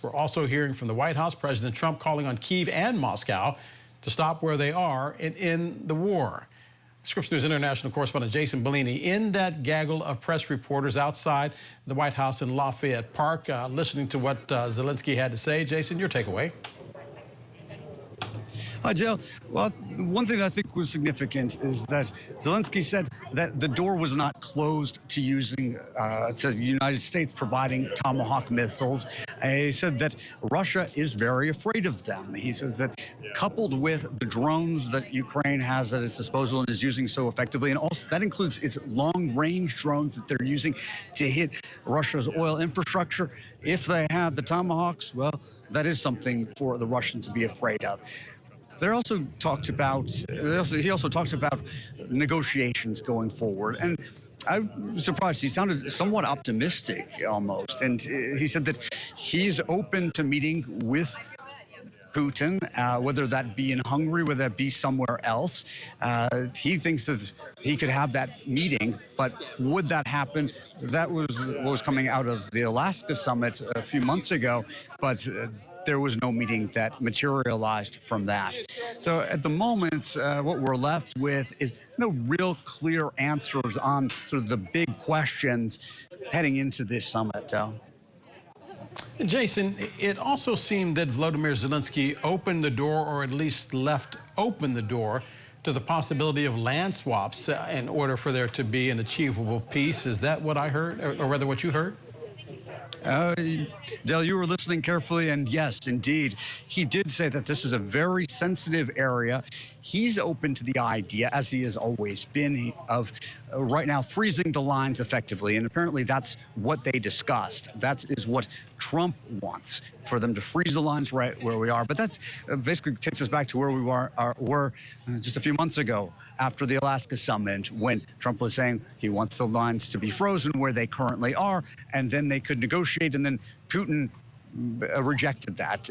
We're also hearing from the White House, President Trump calling on Kyiv and Moscow to stop where they are and end the war. Scripps News international correspondent Jason Bellini in that gaggle of press reporters outside the White House in Lafayette Park, listening to what Zelenskyy had to say. Jason, your takeaway. Hi, Jill. Well, one thing that I think was significant is that Zelenskyy said that the door was not closed to using, to the United States providing Tomahawk missiles. He said that Russia is very afraid of them. He says that coupled with the drones that Ukraine has at its disposal and is using so effectively, and also that includes its long-range drones that they're using to hit Russia's oil infrastructure. If they had the Tomahawks, well, that is something for the Russians to be afraid of. He also talks about negotiations going forward, and I'm surprised. He sounded somewhat optimistic almost, and he said that he's open to meeting with Putin, whether that be in Hungary, whether that be somewhere else. He thinks that he could have that meeting, but would that happen? That was what was coming out of the Alaska summit a few months ago, but there was no meeting that materialized from that. So at the moment, what we're left with is no real clear answers on sort of the big questions heading into this summit, Del. Jason, it also seemed that Volodymyr Zelenskyy opened the door, or at least left open the door, to the possibility of land swaps in order for there to be an achievable peace. Is that what I heard, or rather what you heard? Del, you were listening carefully, and yes, indeed, he did say that this is a very sensitive area. He's open to the idea, as he has always been, of right now freezing the lines effectively, and apparently that's what they discussed. That is what Trump wants, for them to freeze the lines right where we are. But that's basically takes us back to where we were just a few months ago, after the Alaska summit, when Trump was saying he wants the lines to be frozen where they currently are, and then they could negotiate, and then Putin rejected that.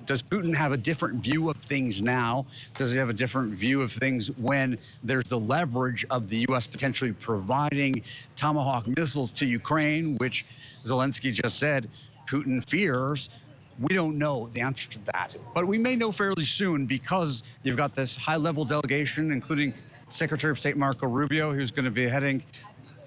Does Putin have a different view of things now? Does he have a different view of things when there's the leverage of the U.S. potentially providing Tomahawk missiles to Ukraine, which Zelenskyy just said Putin fears? We don't know the answer to that, but we may know fairly soon, because you've got this high-level delegation, including Secretary of State Marco Rubio, who's going to be heading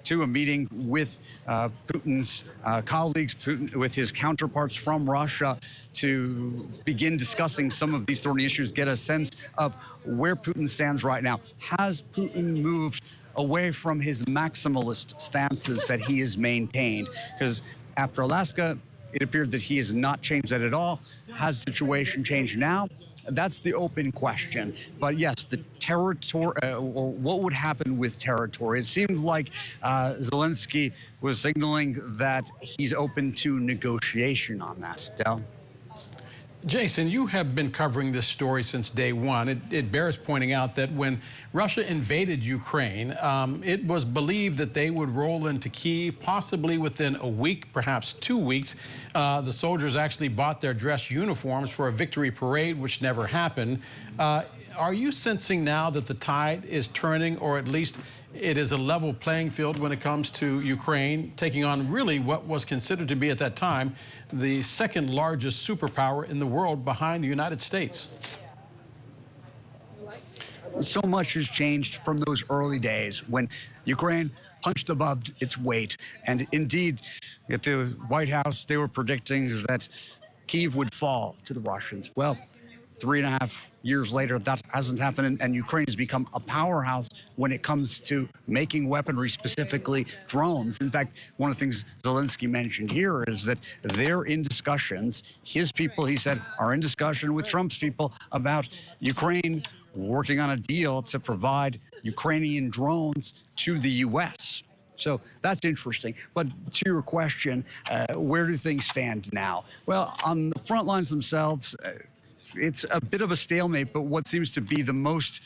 to a meeting with Putin's colleagues, with his counterparts from Russia, to begin discussing some of these thorny issues, get a sense of where Putin stands right now. Has Putin moved away from his maximalist stances that he has maintained? Because after Alaska, it appeared that he has not changed that at all. Has the situation changed now? That's the open question. But yes, the territory, or what would happen with territory? It seemed like Zelenskyy was signaling that he's open to negotiation on that. Del? Jason, you have been covering this story since day one. It bears pointing out that when Russia invaded Ukraine, it was believed that they would roll into Kyiv possibly within a week, perhaps 2 weeks. The soldiers actually bought their dress uniforms for a victory parade, which never happened. Are you sensing now that the tide is turning, or at least it is a level playing field when it comes to Ukraine taking on really what was considered to be at that time the second largest superpower in the world behind the United States? So much has changed from those early days when Ukraine punched above its weight. And indeed, at the White House, they were predicting that Kyiv would fall to the Russians. Well, 3.5 years later, that hasn't happened, and Ukraine has become a powerhouse when it comes to making weaponry, specifically drones. In fact, one of the things Zelenskyy mentioned here is that they're in discussions. His people, he said, are in discussion with Trump's people about Ukraine working on a deal to provide Ukrainian drones to the U.S. So that's interesting. But to your question, where do things stand now? Well, on the front lines themselves, it's a bit of a stalemate, but what seems to be the most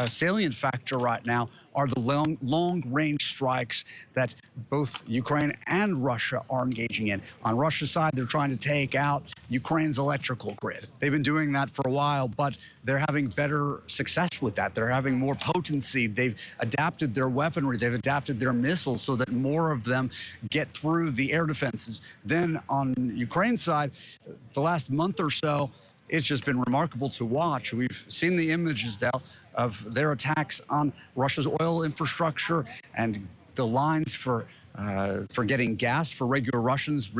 salient factor right now are the long-range strikes that both Ukraine and Russia are engaging in. On Russia's side, they're trying to take out Ukraine's electrical grid. They've been doing that for a while, but they're having better success with that. They're having more potency. They've adapted their weaponry. They've adapted their missiles so that more of them get through the air defenses. Then on Ukraine's side, the last month or so, it's just been remarkable to watch. We've seen the images, Del, of their attacks on Russia's oil infrastructure and the lines for getting gas for regular Russians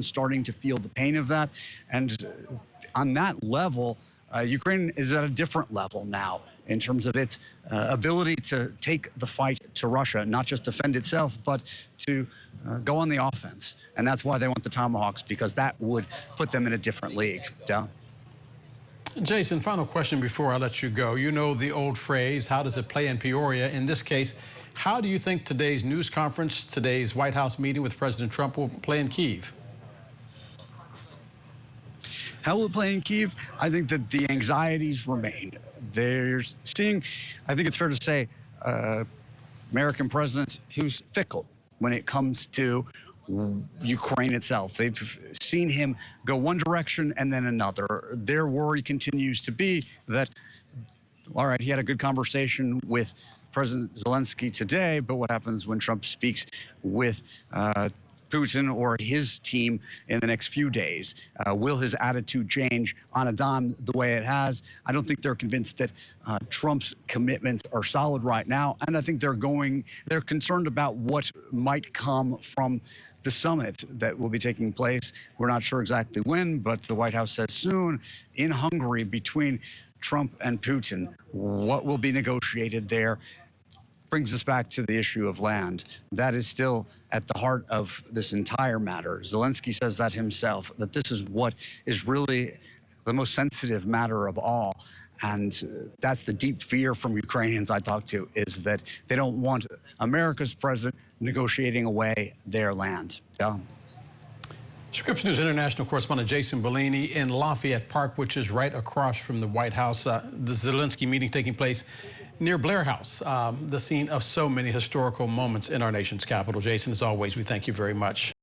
starting to feel the pain of that. And on that level, Ukraine is at a different level now in terms of its ability to take the fight to Russia, not just defend itself, but to go on the offense. And that's why they want the Tomahawks, because that would put them in a different league. Yeah. Jason, final question before I let you go. You know the old phrase, how does it play in Peoria? In this case, how do you think today's news conference, today's White House meeting with President Trump will play in Kyiv? How will it play in Kyiv? I think that the anxieties remain. There's seeing, I think it's fair to say, American president who's fickle when it comes to Ukraine itself. They've seen him go one direction and then another. Their worry continues to be that, all right, he had a good conversation with President Zelenskyy today, but what happens when Trump speaks with Putin or his team in the next few days? Will his attitude change on a dime the way it has? I don't think they're convinced that Trump's commitments are solid right now, and I think they're concerned about what might come from the summit that will be taking place. We're not sure exactly when, but the White House says soon, in Hungary between Trump and Putin. What will be negotiated there brings us back to the issue of land. That is still at the heart of this entire matter. Zelenskyy says that himself, that this is what is really the most sensitive matter of all. And that's the deep fear from Ukrainians I talk to, is that they don't want America's president negotiating away their land. Yeah. Scripps News International correspondent Jason Bellini in Lafayette Park, which is right across from the White House. The Zelenskyy meeting taking place near Blair House, the scene of so many historical moments in our nation's capital. Jason, as always, we thank you very much.